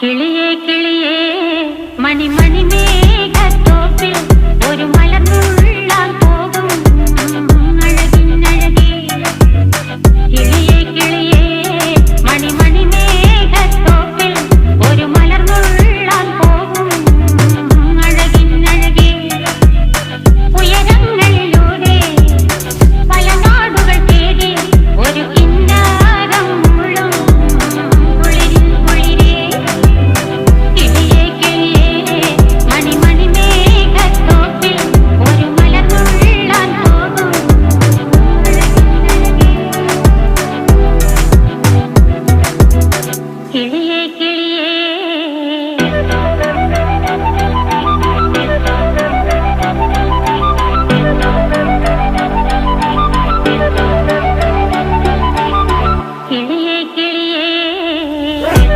കിളിയേ കിളിയേ മണിമണി മേഘത്തോപ്പിൽ ഒരു മലർന്നുള്ളാൻ പോകും അഴകിനഴകേ. കിളിയേ കിളിയേ മണിമണി മേഘത്തോപ്പിൽ ഒരു മലർന്നുള്ളാൻ പോകും അഴകിനഴകേ. ഉയരങ്ങളിലൂടെ പല നാടുകൾ തേടി ഒരു കിന്നാരം മുഴും കുളിരിൻ കുളിരേ. കിളിയേ കിളിയേ മണിമണി മേഘത്തോപ്പിൽ ഒരു മലർന്നുള്ളാൻ പോകും അഴകിനഴകേ. കിളിയേ കിളിയേ